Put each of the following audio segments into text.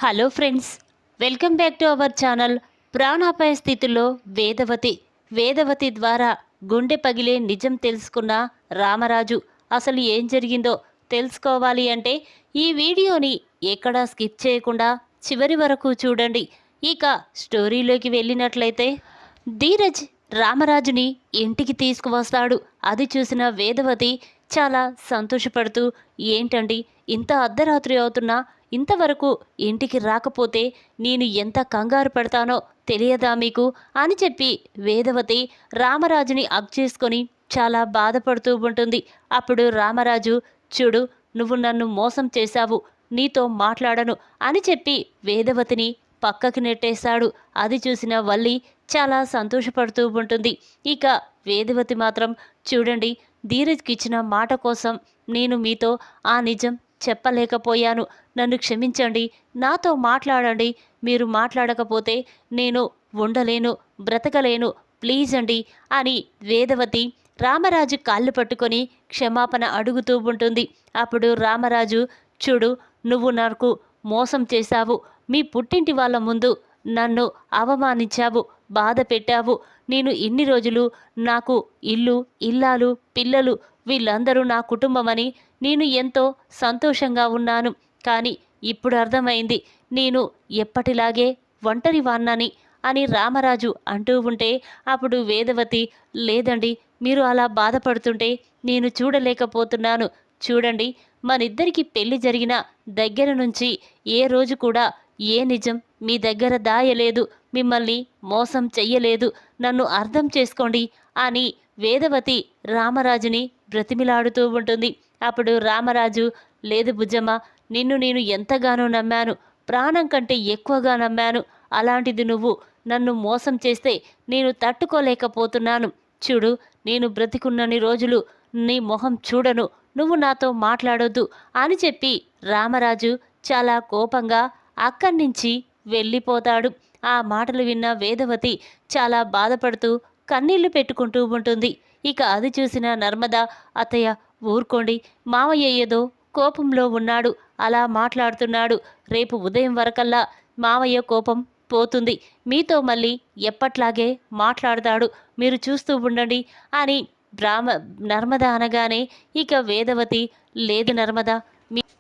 Hello friends, welcome back to our channel. ప్రాణాపాయ స్థితిలో వేదవతి ద్వారా గుండె పగిలే నిజం తెలుసుకున్న రామరాజు అసలు ఏం జరిగిందో తెలుసుకోవాలి అంటే ఈ వీడియోని ఎక్కడా స్కిప్ చేయకుండా చివరి వరకు చూడండి. ఇక స్టోరీలోకి వెళ్ళినట్లయితే ధీరజ్ రామరాజుని ఇంటికి తీసుకువస్తాడు. అది చూసిన వేదవతి చాలా సంతోషపడుతూ, ఏంటండి ఇంత అర్ధరాత్రి అవుతున్నా ఇంతవరకు ఇంటికి రాకపోతే నేను ఎంత కంగారు పడతానో తెలియదా మీకు అని చెప్పి వేదవతి రామరాజుని అగ్ చేసుకొని చాలా బాధపడుతూ ఉంటుంది. అప్పుడు రామరాజు, చూడు, నువ్వు నన్ను మోసం చేశావు, నీతో మాట్లాడను అని చెప్పి వేదవతిని పక్కకి నెట్టేశాడు. అది చూసిన వల్లి చాలా సంతోషపడుతూ ఉంటుంది. ఇక వేదవతి మాత్రం, చూడండి, ధీరజ్కి ఇచ్చిన మాట కోసం నేను మీతో ఆ నిజం చెప్పలేకపోయాను, నన్ను క్షమించండి, నాతో మాట్లాడండి, మీరు మాట్లాడకపోతే నేను ఉండలేను, బ్రతకలేను, ప్లీజ్ అండి అని వేదవతి రామరాజు కాళ్ళు పట్టుకొని క్షమాపణ అడుగుతూ ఉంటుంది. అప్పుడు రామరాజు, చూడు, నువ్వు నాకు మోసం చేశావు, మీ పుట్టింటి వాళ్ళ ముందు నన్ను అవమానించావు, బాధ పెట్టావు. నేను ఇన్ని రోజులు నాకు ఇల్లు, ఇల్లాలు, పిల్లలు వీళ్ళందరూ నా కుటుంబమని నేను ఎంతో సంతోషంగా ఉన్నాను. కానీ ఇప్పుడు అర్థమైంది, నేను ఎప్పటిలాగే ఒంటరి వాన్నని అని రామరాజు అంటూ ఉంటే అప్పుడు వేదవతి, లేదండి, మీరు అలా బాధపడుతుంటే నేను చూడలేకపోతున్నాను. చూడండి, మనిద్దరికి పెళ్లి జరిగిన దగ్గర నుంచి ఏ రోజు కూడా ఏ నిజం మీ దగ్గర దాయలేదు, మిమ్మల్ని మోసం చెయ్యలేదు, నన్ను అర్థం చేసుకోండి అని వేదవతి రామరాజుని బ్రతిమిలాడుతూ ఉంటుంది. అప్పుడు రామరాజు, లేదు బుజ్జమ్మ, నిన్ను నేను ఎంతగానో నమ్మాను, ప్రాణం కంటే ఎక్కువగా నమ్మాను. అలాంటిది నువ్వు నన్ను మోసం చేస్తే నేను తట్టుకోలేకపోతున్నాను. చూడు, నేను బ్రతికున్నన్ని రోజులు నీ మొహం చూడను, నువ్వు నాతో మాట్లాడొద్దు అని చెప్పి రామరాజు చాలా కోపంగా అక్కడి నుంచి వెళ్ళిపోతాడు. ఆ మాటలు విన్న వేదవతి చాలా బాధపడుతూ కన్నీళ్లు పెట్టుకుంటూ ఉంటుంది. ఇక అది చూసిన నర్మద, అత్తయ్య ఊరుకోండి, మావయ్య ఏదో కోపంలో ఉన్నాడు, అలా మాట్లాడుతున్నాడు, రేపు ఉదయం వరకల్లా మావయ్య కోపం పోతుంది, మీతో మళ్ళీ ఎప్పట్లాగే మాట్లాడతాడు, మీరు చూస్తూ ఉండండి అని నర్మద అనగానే ఇక వేదవతి, లేదు నర్మద,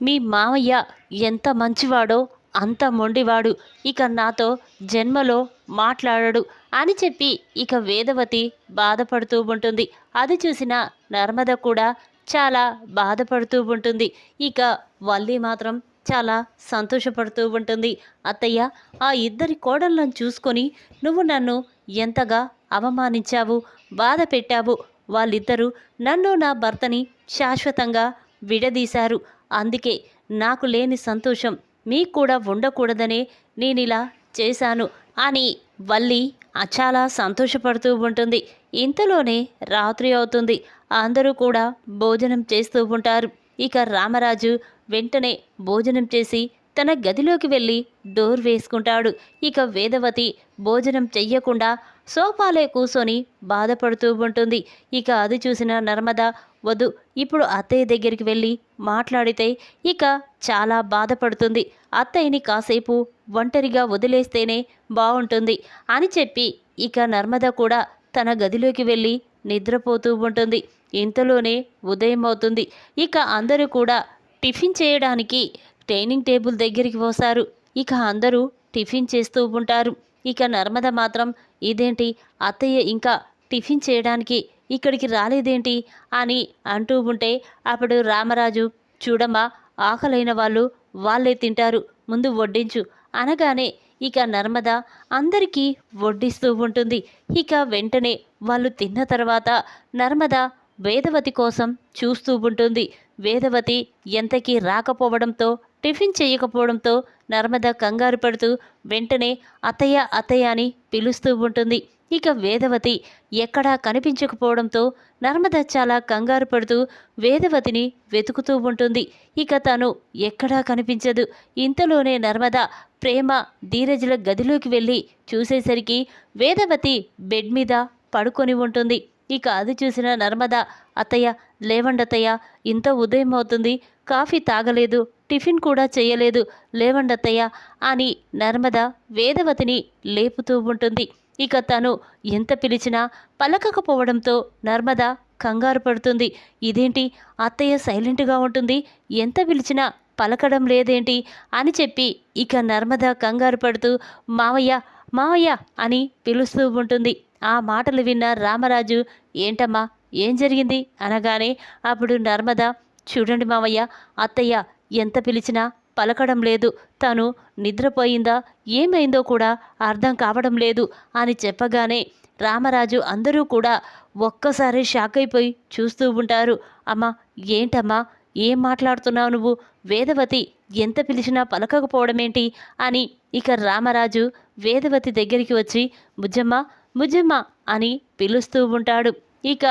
మీ మావయ్య ఎంత మంచివాడో అంత మొండివాడు, ఇక నాతో జన్మలో మాట్లాడడు అని చెప్పి ఇక వేదవతి బాధపడుతూ ఉంటుంది. అది చూసిన నర్మద కూడా చాలా బాధపడుతూ ఉంటుంది. ఇక వల్లి మాత్రం చాలా సంతోషపడుతూ ఉంటుంది. అత్తయ్య, ఆ ఇద్దరి కోడళ్ళను చూసుకొని నువ్వు నన్ను ఎంతగా అవమానించావు, బాధ పెట్టావు. వాళ్ళిద్దరూ నన్ను, నా భర్తని శాశ్వతంగా విడదీశారు. అందుకే నాకు లేని సంతోషం మీకు కూడా ఉండకూడదనే నేనిలా చేశాను అని వల్లి చాలా సంతోషపడుతూ ఉంటుంది. ఇంతలోనే రాత్రి అవుతుంది. అందరూ కూడా భోజనం చేస్తూ ఉంటారు. ఇక రామరాజు వెంటనే భోజనం చేసి తన గదిలోకి వెళ్ళి డోర్ వేసుకుంటాడు. ఇక వేదవతి భోజనం చెయ్యకుండా సోఫాలో కూర్చొని బాధపడుతూ ఉంటుంది. ఇక అది చూసిన నర్మద, వద్దు, ఇప్పుడు అత్తయ్య దగ్గరికి వెళ్ళి మాట్లాడితే ఇక చాలా బాధపడుతుంది, అత్తయ్యని కాసేపు ఒంటరిగా వదిలేస్తేనే బాగుంటుంది అని చెప్పి ఇక నర్మద కూడా తన గదిలోకి వెళ్ళి నిద్రపోతూ ఉంటుంది. ఇంతలోనే ఉదయం అవుతుంది. ఇక అందరూ కూడా టిఫిన్ చేయడానికి డైనింగ్ టేబుల్ దగ్గరికి వస్తారు. ఇక అందరూ టిఫిన్ చేస్తూ ఉంటారు. ఇక నర్మద మాత్రం, ఇదేంటి అత్తయ్య ఇంకా టిఫిన్ చేయడానికి ఇక్కడికి రాలేదేంటి అని అంటూ ఉంటే అప్పుడు రామరాజు, చూడమ్మా, ఆకలైన వాళ్ళు వాళ్ళే తింటారు, ముందు వడ్డించు అనగానే ఇక నర్మద అందరికీ వడ్డిస్తూ ఉంటుంది. ఇక వెంటనే వాళ్ళు తిన్న తర్వాత నర్మద వేదవతి కోసం చూస్తూ ఉంటుంది. వేదవతి ఎంతకీ రాకపోవడంతో, టిఫిన్ చేయకపోవడంతో నర్మద కంగారు పడుతూ వెంటనే అత్తయ్య అత్తయ్య అని పిలుస్తూ ఉంటుంది. ఇక వేదవతి ఎక్కడా కనిపించకపోవడంతో నర్మద చాలా కంగారు పడుతూ వేదవతిని వెతుకుతూ ఉంటుంది. ఇక తను ఎక్కడా కనిపించదు. ఇంతలోనే నర్మద ప్రేమ ధీరజుల గదిలోకి వెళ్ళి చూసేసరికి వేదవతి బెడ్ మీద పడుకొని ఉంటుంది. ఇక అది చూసిన నర్మద, అత్తయ్య లేవండత్తయ్య, ఇంత ఉదయం అవుతుంది, కాఫీ తాగలేదు, టిఫిన్ కూడా చేయలేదు. లేవండి అత్తయ్య అని నర్మద వేదవతిని లేపుతూ ఉంటుంది. ఇక తను ఎంత పిలిచినా పలకకపోవడంతో నర్మద కంగారు పడుతుంది. ఇదేంటి అత్తయ్య సైలెంట్గా ఉంటుంది, ఎంత పిలిచినా పలకడం లేదేంటి అని చెప్పి ఇక నర్మద కంగారు పడుతూ మావయ్య మావయ్య అని పిలుస్తూ ఉంటుంది. ఆ మాటలు విన్న రామరాజు ఏంటమ్మా ఏం జరిగింది అనగానే అప్పుడు నర్మద చూడండి మావయ్య, అత్తయ్య ఎంత పిలిచినా పలకడం లేదు, తను నిద్రపోయిందా ఏమైందో కూడా అర్థం కావడం లేదు అని చెప్పగానే రామరాజు అందరూ కూడా ఒక్కసారి షాక్ అయిపోయి చూస్తూ ఉంటారు. అమ్మా ఏంటమ్మా ఏం మాట్లాడుతున్నావు నువ్వు, వేదవతి ఎంత పిలిచినా పలకకపోవడమేంటి అని ఇక రామరాజు వేదవతి దగ్గరికి వచ్చి బుజ్జమ్మ బుజ్జమ్మ అని పిలుస్తూ ఉంటాడు. ఇక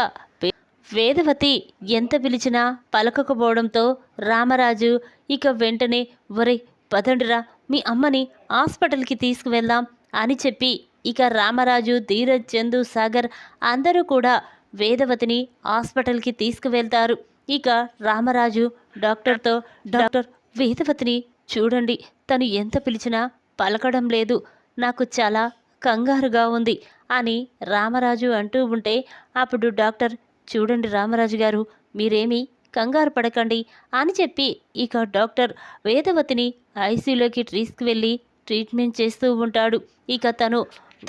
వేదవతి ఎంత పిలిచినా పలకకపోవడంతో రామరాజు ఇక వెంటనే ఒరే పదండిరా మీ అమ్మని హాస్పిటల్కి తీసుకువెళ్దాం అని చెప్పి ఇక రామరాజు, ధీరజ్, చందు, సాగర్ అందరూ కూడా వేదవతిని హాస్పిటల్కి తీసుకువెళ్తారు. ఇక రామరాజు డాక్టర్తో డాక్టర్ వేదవతిని చూడండి, తను ఎంత పిలిచినా పలకడం లేదు, నాకు చాలా కంగారుగా ఉంది అని రామరాజు అంటూ ఉంటే అప్పుడు డాక్టర్ చూడండి రామరాజు గారు, మీరేమీ కంగారు పడకండి అని చెప్పి ఇక డాక్టర్ వేదవతిని ఐసీయూలోకి తీసుకువెళ్ళి ట్రీట్మెంట్ చేస్తూ ఉంటాడు. ఇక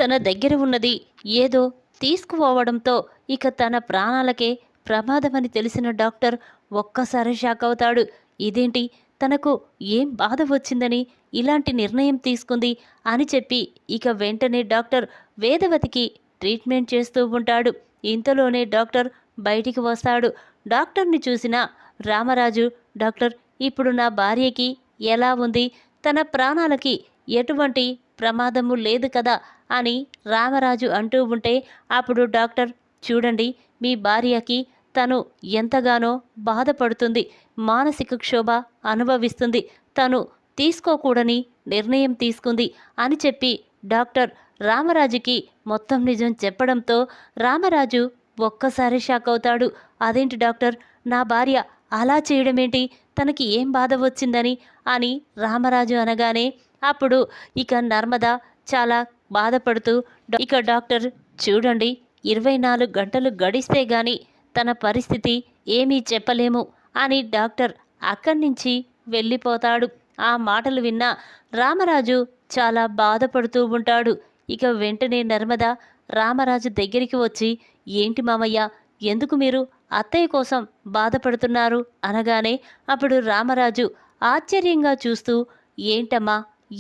తన దగ్గర ఉన్నది ఏదో తీసుకుపోవడంతో ఇక తన ప్రాణాలకే ప్రమాదమని తెలిసిన డాక్టర్ ఒక్కసారి షాక్ అవుతాడు. ఇదేంటి తనకు ఏం బాధ వచ్చిందని ఇలాంటి నిర్ణయం తీసుకుంది అని చెప్పి ఇక వెంటనే డాక్టర్ వేదవతికి ట్రీట్మెంట్ చేస్తూ ఉంటాడు. ఇంతలోనే డాక్టర్ బయటికి వస్తాడు. డాక్టర్ని చూసిన రామరాజు డాక్టర్ ఇప్పుడు నా భార్యకి ఎలా ఉంది, తన ప్రాణాలకి ఎటువంటి ప్రమాదము లేదు కదా అని రామరాజు అంటూ ఉంటే అప్పుడు డాక్టర్ చూడండి మీ భార్యకి తను ఎంతగానో బాధపడుతుంది, మానసిక క్షోభ అనుభవిస్తుంది, తను తీసుకోకూడని నిర్ణయం తీసుకుంది అని చెప్పి డాక్టర్ రామరాజుకి మొత్తం నిజం చెప్పడంతో రామరాజు ఒక్కసారి షాక్ అవుతాడు. అదేంటి డాక్టర్, నా భార్య అలా చేయడమేంటి, తనకి ఏం బాధ వచ్చిందని అని రామరాజు అనగానే అప్పుడు ఇక నర్మద చాలా బాధపడుతూ ఇక డాక్టర్ చూడండి 24 గంటలు గడిస్తే గాని తన పరిస్థితి ఏమీ చెప్పలేము అని డాక్టర్ అక్కడి నుంచి వెళ్ళిపోతాడు. ఆ మాటలు విన్న రామరాజు చాలా బాధపడుతూ ఉంటాడు. ఇక వెంటనే నర్మద రామరాజు దగ్గరికి వచ్చి ఏంటి మామయ్య, ఎందుకు మీరు అత్తయ్య కోసం బాధపడుతున్నారు అనగానే అప్పుడు రామరాజు ఆశ్చర్యంగా చూస్తూ ఏంటమ్మా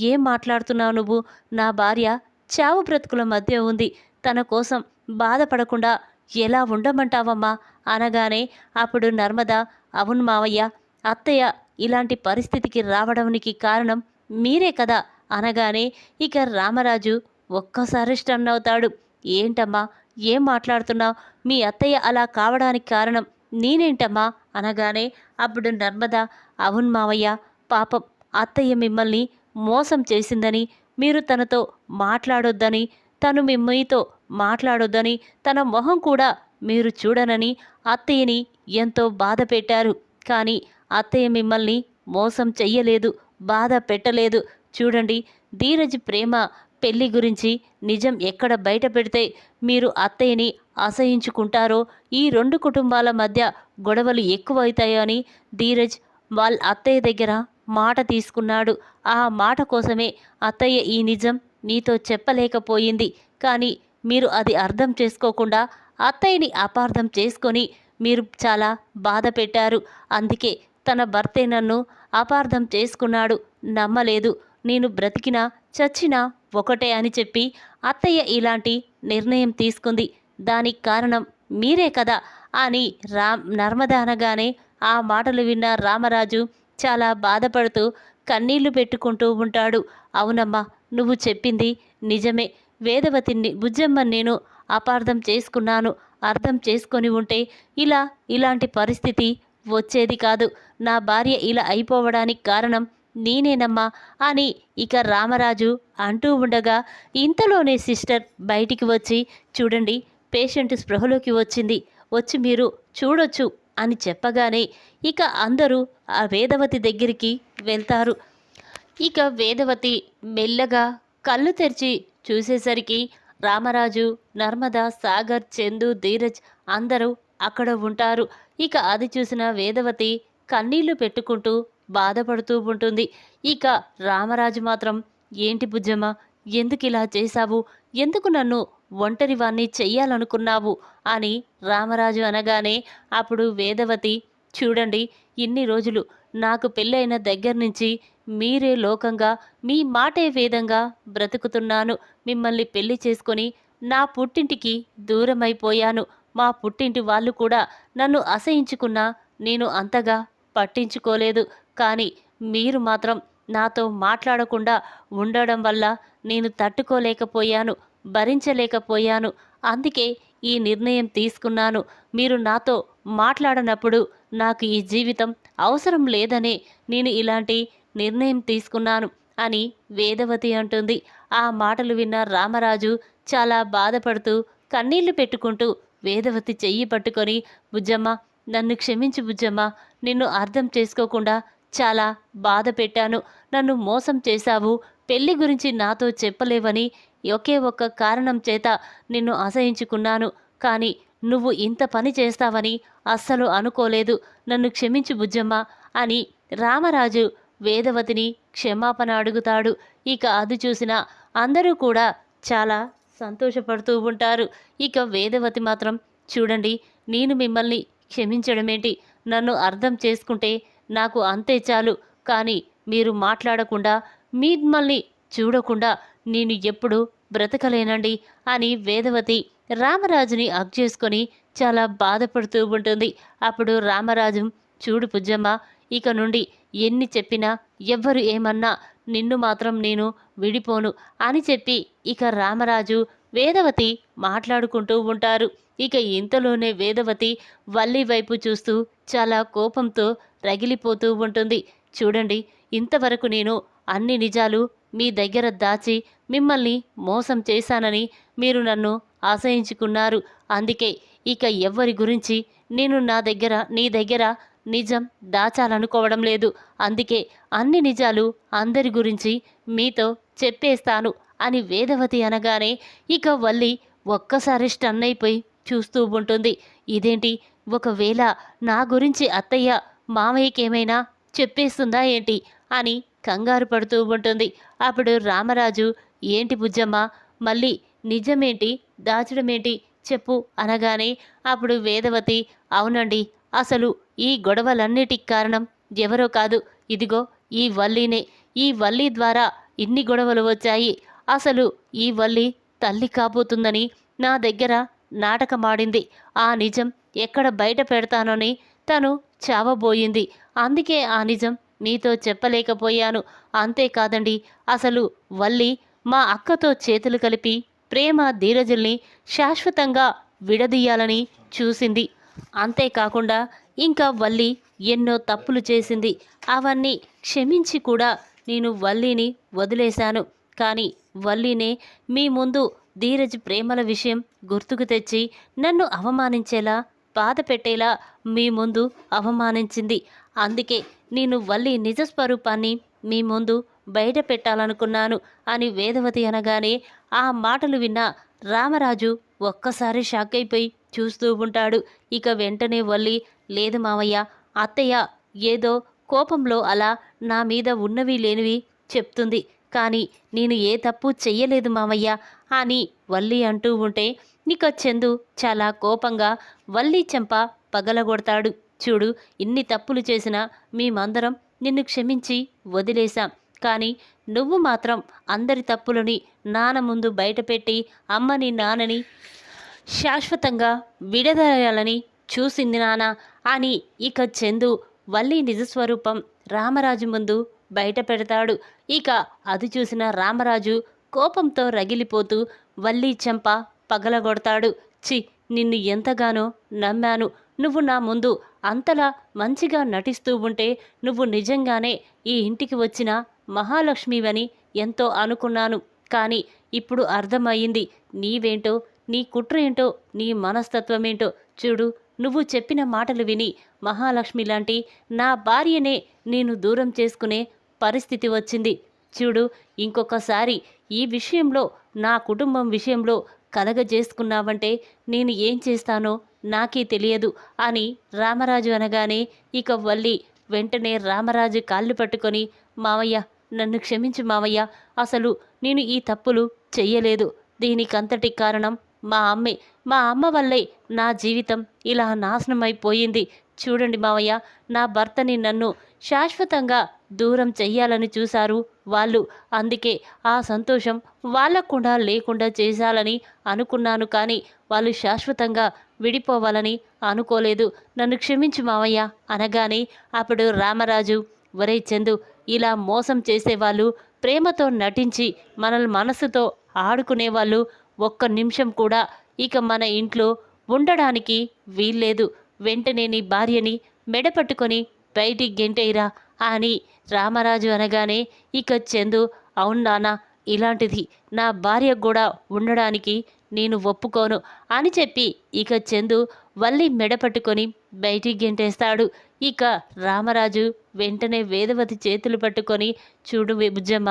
ఏం మాట్లాడుతున్నావు నువ్వు, నా భార్య చావు బ్రతుకుల మధ్య ఉంది, తన కోసం బాధపడకుండా ఎలా ఉండమంటావమ్మా అనగానే అప్పుడు నర్మద అవును మావయ్య, అత్తయ్య ఇలాంటి పరిస్థితికి రావడానికి కారణం మీరే కదా అనగానే ఇక రామరాజు ఒక్కసారి స్టన్ అవుతాడు. ఏంటమ్మా ఏం మాట్లాడుతున్నావు, మీ అత్తయ్య అలా కావడానికి కారణం నేనేంటమ్మా అనగానే అప్పుడు నర్మద అవును మావయ్య, పాపం అత్తయ్య మిమ్మల్ని మోసం చేసిందని, మీరు తనతో మాట్లాడొద్దని, తను మీతో మాట్లాడొద్దని, తన మొహం కూడా మీరు చూడనని అత్తయ్యని ఎంతో బాధ పెట్టారు. కానీ అత్తయ్య మిమ్మల్ని మోసం చెయ్యలేదు, బాధ పెట్టలేదు. చూడండి ధీరజ్ ప్రేమ పెళ్లి గురించి నిజం ఎక్కడ బయట పెడితే మీరు అత్తయ్యని అసహించుకుంటారో, ఈ 2 కుటుంబాల మధ్య గొడవలు ఎక్కువవుతాయో అని ధీరజ్ వాళ్ళ అత్తయ్య దగ్గర మాట తీసుకున్నాడు. ఆ మాట కోసమే అత్తయ్య ఈ నిజం నీతో చెప్పలేకపోయింది. కానీ మీరు అది అర్థం చేసుకోకుండా అత్తయ్యని అపార్థం చేసుకొని మీరు చాలా బాధ పెట్టారు. అందుకే తన భర్తే నన్ను అపార్థం చేసుకున్నాడు, నమ్మలేదు, నేను బ్రతికినా చచ్చినా ఒకటే అని చెప్పి అత్తయ్య ఇలాంటి నిర్ణయం తీసుకుంది, దానికి కారణం మీరే కదా అని నర్మద అనగానే ఆ మాటలు విన్న రామరాజు చాలా బాధపడుతూ కన్నీళ్లు పెట్టుకుంటూ ఉంటాడు. అవునమ్మా నువ్వు చెప్పింది నిజమే, వేదవతిని బుజ్జమ్మని నేను అపార్థం చేసుకున్నాను, అర్థం చేసుకొని ఉంటే ఇలాంటి పరిస్థితి వచ్చేది కాదు, నా భార్య ఇలా అయిపోవడానికి కారణం నేనేనమ్మా అని ఇక రామరాజు అంటూ ఉండగా ఇంతలోనే సిస్టర్ బయటికి వచ్చి చూడండి పేషెంట్ స్పృహలోకి వచ్చి మీరు చూడొచ్చు అని చెప్పగానే ఇక అందరూ ఆ వేదవతి దగ్గరికి వెళ్తారు. ఇక వేదవతి మెల్లగా కళ్ళు తెరిచి చూసేసరికి రామరాజు, నర్మద, సాగర్, చందు, ధీరజ్ అందరూ అక్కడ ఉంటారు. ఇక అది చూసిన వేదవతి కన్నీళ్లు పెట్టుకుంటూ బాధపడుతూ ఉంటుంది. ఇక రామరాజు మాత్రం, ఏంటి బుజ్జమ్మ, ఎందుకిలా చేశావు? ఎందుకు నన్ను ఒంటరివాణ్ణి చెయ్యాలనుకున్నావు అని రామరాజు అనగానే అప్పుడు వేదవతి, చూడండి, ఇన్ని రోజులు నాకు పెళ్ళైన దగ్గర నుంచి మీరే లోకంగా, మీ మాటే వేదంగా బ్రతుకుతున్నాను. మిమ్మల్ని పెళ్లి చేసుకొని నా పుట్టింటికి దూరమైపోయాను. మా పుట్టింటి వాళ్ళు కూడా నన్ను అసహించుకున్నా నేను అంతగా పట్టించుకోలేదు. కానీ మీరు మాత్రం నాతో మాట్లాడకుండా ఉండడం వల్ల నేను తట్టుకోలేకపోయాను, భరించలేకపోయాను. అందుకే ఈ నిర్ణయం తీసుకున్నాను. మీరు నాతో మాట్లాడనప్పుడు నాకు ఈ జీవితం అవసరం లేదనే నేను ఇలాంటి నిర్ణయం తీసుకున్నాను అని వేదవతి అంటుంది. ఆ మాటలు విన్న రామరాజు చాలా బాధపడుతూ కన్నీళ్లు పెట్టుకుంటూ వేదవతి చెయ్యి పట్టుకొని, బుజ్జమ్మ, నన్ను క్షమించు బుజ్జమ్మ, నిన్ను అర్థం చేసుకోకుండా చాలా బాధ పెట్టాను. నన్ను మోసం చేశావు. పెళ్లి గురించి నాతో చెప్పలేవని ఒకే ఒక్క కారణం చేత నిన్ను అసహించుకున్నాను. కానీ నువ్వు ఇంత పని చేస్తావని అస్సలు అనుకోలేదు. నన్ను క్షమించు బుజ్జమ్మ అని రామరాజు వేదవతిని క్షమాపణ అడుగుతాడు. ఇక అది చూసిన అందరూ కూడా చాలా సంతోషపడుతూ ఉంటారు. ఇక వేదవతి మాత్రం, చూడండి, నేను మిమ్మల్ని క్షమించడమేంటి? నన్ను అర్థం చేసుకుంటే నాకు అంతే చాలు. కానీ మీరు మాట్లాడకుండా, మిమ్మల్ని చూడకుండా నేను ఎప్పుడు బ్రతకలేనండి అని వేదవతి రామరాజుని హగ్ చేసుకొని చాలా బాధపడుతూ ఉంటుంది. అప్పుడు రామరాజు, చూడు బుజ్జమ్మ, ఇక నుండి ఎన్ని చెప్పినా, ఎవ్వరు ఏమన్నా, నిన్ను మాత్రం నేను విడిపోను అని చెప్పి ఇక రామరాజు వేదవతి మాట్లాడుకుంటూ ఉంటారు. ఇక ఇంతలోనే వేదవతి వల్లి వైపు చూస్తూ చాలా కోపంతో రగిలిపోతూ ఉంటుంది. చూడండి, ఇంతవరకు నేను అన్ని నిజాలు మీ దగ్గర దాచి మిమ్మల్ని మోసం చేశానని మీరు నన్ను ఆశయించుకున్నారు. అందుకే ఇక ఎవ్వరి గురించి నేను నీ దగ్గర నిజం దాచాలనుకోవడం లేదు. అందుకే అన్ని నిజాలు అందరి గురించి మీతో చెప్పేస్తాను అని వేదవతి అనగానే ఇక వల్లి ఒక్కసారి స్టన్ అయిపోయి చూస్తూ ఉంటుంది. ఇదేంటి, ఒకవేళ నా గురించి అత్తయ్య మామయ్యకేమైనా చెప్పేస్తుందా ఏంటి అని కంగారు పడుతూ ఉంటుంది. అప్పుడు రామరాజు, ఏంటి బుజ్జమ్మ, మళ్ళీ నిజమేంటి దాచడమేంటి చెప్పు అనగానే అప్పుడు వేదవతి, అవునండి, అసలు ఈ గొడవలన్నిటికి కారణం ఎవరో కాదు, ఇదిగో ఈ వల్లీనే. ఈ వల్లి ద్వారా ఇన్ని గొడవలు వచ్చాయి. అసలు ఈ వల్లి తల్లి కాబోతుందని నా దగ్గర నాటకమాడింది. ఆ నిజం ఎక్కడ బయట పెడతానని తను చావబోయింది. అందుకే ఆ నిజం మీతో చెప్పలేకపోయాను. అంతేకాదండి, అసలు వల్లి మా అక్కతో చేతులు కలిపి ప్రేమ ధీరజుల్ని శాశ్వతంగా విడదీయాలని చూసింది. అంతేకాకుండా ఇంకా వల్లి ఎన్నో తప్పులు చేసింది. అవన్నీ క్షమించి కూడా నేను వల్లిని వదిలేశాను. కానీ వల్లినే మీ ముందు ధీరజ్ ప్రేమల విషయం గుర్తుకు తెచ్చి నన్ను అవమానించేలా, బాధ పెట్టేలా మీ ముందు అవమానించింది. అందుకే నేను వల్లి నిజస్వరూపాన్ని మీ ముందు బయట పెట్టాలనుకున్నాను అని వేదవతి అనగానే ఆ మాటలు విన్న రామరాజు ఒక్కసారి షాక్ అయిపోయి చూస్తూ ఉంటాడు. ఇక వెంటనే వల్లి, లేదు మావయ్య, అత్తయ్య ఏదో కోపంలో అలా నా మీద ఉన్నవి లేనివి చెప్తుంది. కానీ నేను ఏ తప్పు చెయ్యలేదు మావయ్య అని వల్లి అంటూ ఉంటే ఇక చందు చాలా కోపంగా వల్లి చెంప పగలగొడతాడు. చూడు, ఇన్ని తప్పులు చేసినా మేమందరం నిన్ను క్షమించి వదిలేశాం. కానీ నువ్వు మాత్రం అందరి తప్పులని నాన్న ముందు బయటపెట్టి అమ్మని నాన్నని శాశ్వతంగా విడదీయాలని చూసింది నాన్న అని ఇక చందు వల్లి నిజస్వరూపం రామరాజు ముందు బయట పెడతాడు. ఇక అది చూసిన రామరాజు కోపంతో రగిలిపోతూ వల్లి చెంప పగలగొడతాడు. చి, నిన్ను ఎంతగానో నమ్మాను. నువ్వు నా ముందు అంతలా మంచిగా నటిస్తూ ఉంటే నువ్వు నిజంగానే ఈ ఇంటికి వచ్చిన మహాలక్ష్మివని ఎంతో అనుకున్నాను. కానీ ఇప్పుడు అర్థమయ్యింది నీవేంటో, నీ కుట్ర ఏంటో, నీ మనస్తత్వమేంటో. చూడు, నువ్వు చెప్పిన మాటలు విని మహాలక్ష్మి లాంటి నా భార్యనే నేను దూరం చేసుకునే పరిస్థితి వచ్చింది. చూడు, ఇంకొకసారి ఈ విషయంలో నా కుటుంబం విషయంలో కలగజేసుకున్నావంటే నేను ఏం చేస్తానో నాకే తెలియదు అని రామరాజు అనగానే ఇక వల్లి వెంటనే రామరాజు కాళ్ళు పట్టుకొని, మావయ్య నన్ను క్షమించు మావయ్య, అసలు నేను ఈ తప్పులు చెయ్యలేదు. దీనికంతటి కారణం మా అమ్మ వల్లే నా జీవితం ఇలా నాశనమైపోయింది. చూడండి మావయ్య, నా భర్తని నన్ను శాశ్వతంగా దూరం చెయ్యాలని చూశారు వాళ్ళు. అందుకే ఆ సంతోషం వాళ్ళకు కూడా లేకుండా చేశాలని అనుకున్నాను, కానీ వాళ్ళు శాశ్వతంగా విడిపోవాలని అనుకోలేదు. నన్ను క్షమించు మావయ్య అనగానే అప్పుడు రామరాజు, ఒరే చందు, ఇలా మోసం చేసేవాళ్ళు, ప్రేమతో నటించి మనల్ని మనసుతో ఆడుకునేవాళ్ళు ఒక్క నిమిషం కూడా ఇక మన ఇంట్లో ఉండడానికి వీల్లేదు. వెంటనే నీ భార్యని మెడపట్టుకొని బయటికి గెంటేయిరా అని రామరాజు అనగానే ఇక చందు, అవును నాన్న, ఇలాంటిది నా భార్య కూడా ఉండడానికి నేను ఒప్పుకోను అని చెప్పి ఇక చందు వల్లి మెడపట్టుకొని బయటికి గెంటేస్తాడు. ఇక రామరాజు వెంటనే వేదవతి చేతులు పట్టుకొని, చూడు బుజ్జమ్మ,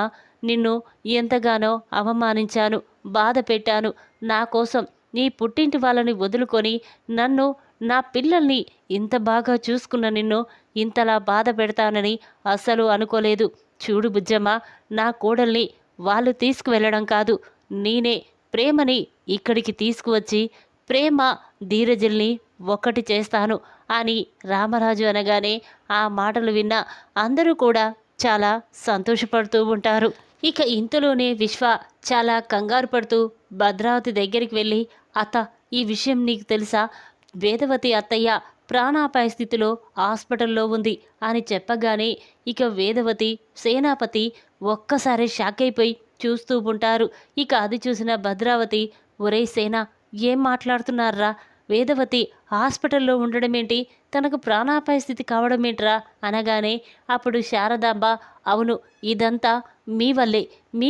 నిన్ను ఎంతగానో అవమానించాను, బాధ పెట్టాను. నా కోసం నీ పుట్టింటి వాళ్ళని వదులుకొని నన్ను, నా పిల్లల్ని ఇంత బాగా చూసుకున్న నిన్ను ఇంతలా బాధ పెడతానని అస్సలు అనుకోలేదు. చూడు బుజ్జమ్మ, నా కోడల్ని వాళ్ళు తీసుకువెళ్ళడం కాదు, నేనే ప్రేమని ఇక్కడికి తీసుకువచ్చి ప్రేమ ధీరజల్ని ఒక్కటి చేస్తాను అని రామరాజు అనగానే ఆ మాటలు విన్న అందరూ కూడా చాలా సంతోషపడుతూ ఉంటారు. ఇక ఇంతలోనే విశ్వ చాలా కంగారు పడుతూ భద్రావతి దగ్గరికి వెళ్ళి, అత్త, ఈ విషయం నీకు తెలుసా? వేదవతి అత్తయ్య ప్రాణాపాయ స్థితిలో హాస్పిటల్లో ఉంది అని చెప్పగానే ఇక వేదవతి, సేనాపతి ఒక్కసారి షాక్ అయిపోయి చూస్తూ ఉంటారు. ఇక అది చూసిన భద్రావతి, ఒరేయ్ సేన, ఏం మాట్లాడుతున్నారా? వేదవతి హాస్పిటల్లో ఉండడమేంటి, తనకు ప్రాణాపాయ స్థితి కావడమేంట్రా అనగానే అప్పుడు శారదాంబ, అవును, ఇదంతా మీ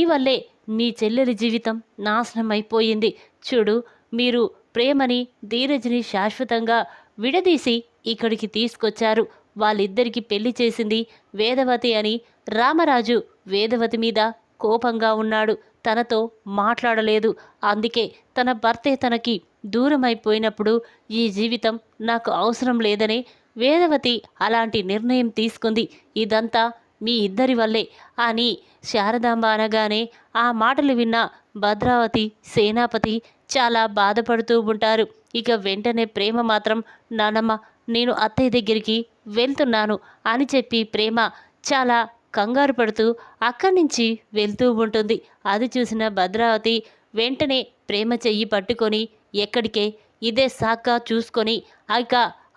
వల్లే మీ చెల్లెలి జీవితం నాశనం అయిపోయింది. చూడు, మీరు ప్రేమని ధీరజ్ని శాశ్వతంగా విడదీసి ఇక్కడికి తీసుకొచ్చారు. వాళ్ళిద్దరికి పెళ్లి చేసింది వేదవతి అని రామరాజు వేదవతి మీద కోపంగా ఉన్నాడు, తనతో మాట్లాడలేదు. అందుకే తన భర్తే తనకి దూరం అయిపోయినప్పుడు ఈ జీవితం నాకు అవసరం లేదని వేదవతి అలాంటి నిర్ణయం తీసుకుంది. ఇదంతా మీ ఇద్దరి వల్లే అని శారదాంబ అనగానే ఆ మాటలు విన్న భద్రావతి, సేనాపతి చాలా బాధపడుతూ ఉంటారు. ఇక వెంటనే ప్రేమ మాత్రం, నానమ్మ, నేను అత్తయ్య దగ్గరికి వెళ్తున్నాను అని చెప్పి ప్రేమ చాలా కంగారు పడుతూ అక్కడి నుంచి వెళ్తూ ఉంటుంది. అది చూసిన భద్రావతి వెంటనే ప్రేమ చెయ్యి పట్టుకొని, ఎక్కడికే, ఇదే సాక్గా చూసుకొని ఇక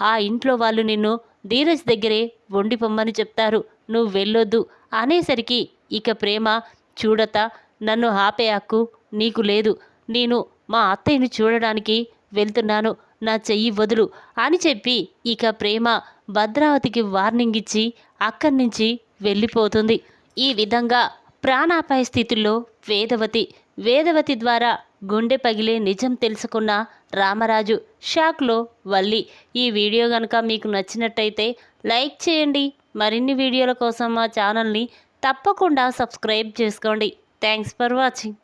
ఆ ఇంట్లో వాళ్ళు నిన్ను ధీరజ్ దగ్గరే వండిపోమ్మని చెప్తారు, నువ్వు వెళ్ళొద్దు అనేసరికి ఇక ప్రేమ, చూడతా, నన్ను ఆపే హక్కు నీకు లేదు. నేను మా అత్తయ్యని చూడడానికి వెళ్తున్నాను, నా చెయ్యి వదులు అని చెప్పి ఇక ప్రేమ భద్రావతికి వార్నింగ్ ఇచ్చి అక్కడి నుంచి వెళ్ళిపోతుంది. ఈ విధంగా ప్రాణాపాయ స్థితిలో వేదవతి ద్వారా గుండె పగిలే నిజం తెలుసుకున్న రామరాజు షాక్లో వల్లి. ఈ వీడియో కనుక మీకు నచ్చినట్టయితే లైక్ చేయండి. మరిన్ని వీడియోల కోసం మా ఛానల్ని తప్పకుండా సబ్స్క్రైబ్ చేసుకోండి. Thanks for watching.